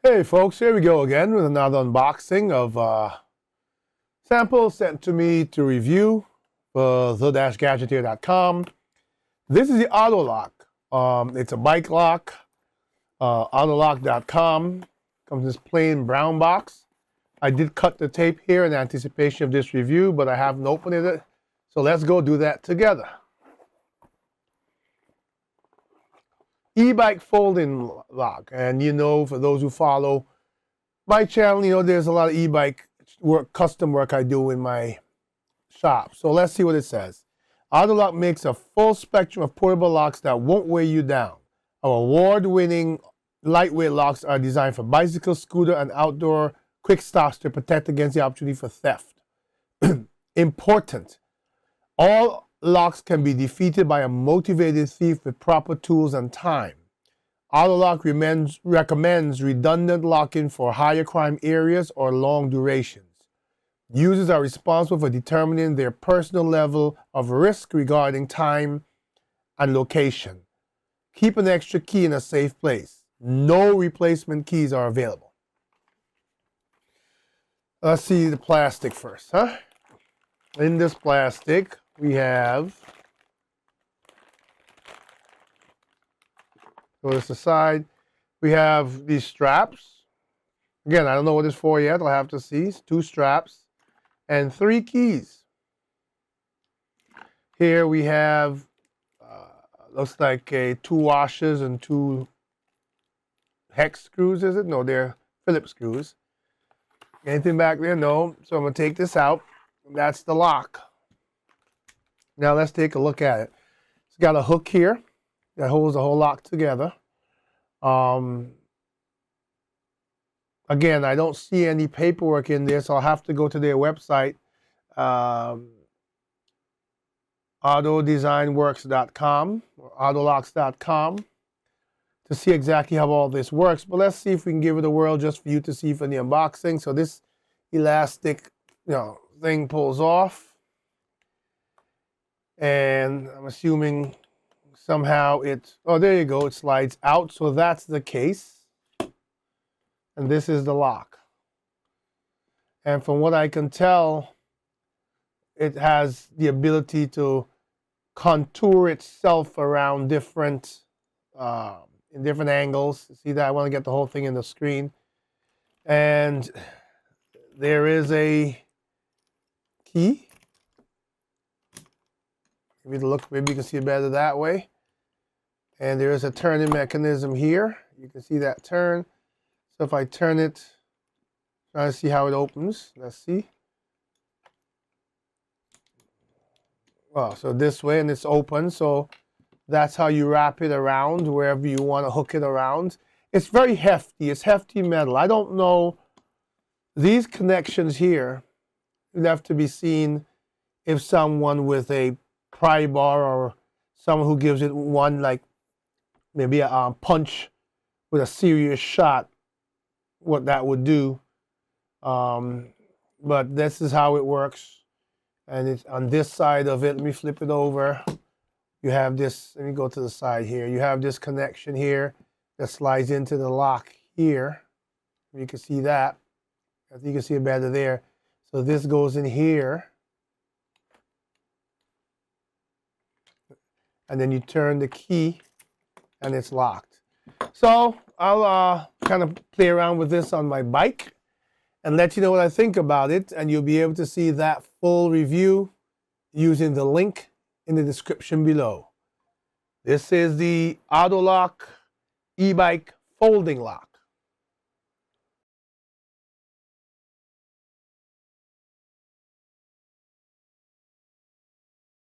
Hey folks, here we go again with another unboxing of samples sent to me to review for the-gadgeteer.com. This is the OttoLock. It's a bike lock, OttoLock.com. Comes in this plain brown box. I did cut the tape here in anticipation of this review, but I haven't opened it. So let's go do that together. E-bike folding lock, and for those who follow my channel, there's a lot of e-bike work, custom work I do in my shop. So let's see what it says. OttoLock makes a full spectrum of portable locks that won't weigh you down. Our award-winning lightweight locks are designed for bicycle, scooter, and outdoor quick stops to protect against the opportunity for theft. Important. All locks can be defeated by a motivated thief with proper tools and time. OttoLock recommends redundant locking for higher crime areas or long durations. Users are responsible for determining their personal level of risk regarding time and location. Keep an extra key in a safe place. No replacement keys are available. Let's see the plastic first, huh? In this plastic, we have, go to the side, we have these straps. Again, I don't know what it's for yet. I'll have to see. It's 2 straps and 3 keys. Here we have, looks like 2 washers and 2 hex screws, is it? No, they're Phillips screws. Anything back there? No. So I'm going to take this out. That's the lock. Now let's take a look at it. It's got a hook here that holds the whole lock together. Again, I don't see any paperwork in there, so I'll have to go to their website, autodesignworks.com or autolocks.com, to see exactly how all this works. But let's see if we can give it a whirl just for you to see for the unboxing. So this elastic, thing pulls off. And I'm assuming somehow oh, there you go, it slides out. So that's the case. And this is the lock. And from what I can tell, it has the ability to contour itself around different, in different angles. See that? I want to get the whole thing in the screen. And there is a key. Maybe you can see it better that way. And there is a turning mechanism here. You can see that turn. So if I turn it, try to see how it opens. Let's see. Well, so this way, and it's open. So that's how you wrap it around wherever you want to hook it around. It's very hefty. It's hefty metal. I don't know. These connections here would have to be seen if someone with a pry bar or someone who gives it one, like maybe a punch with a serious shot, what that would do. But this is how it works. And it's on this side of it. Let me flip it over. You have this, let me go to the side here. You have this connection here that slides into the lock here. You can see that. I think you can see it better there. So this goes in here. And then you turn the key and it's locked. So I'll kind of play around with this on my bike and let you know what I think about it. And you'll be able to see that full review using the link in the description below. This is the OttoLock e-bike folding lock.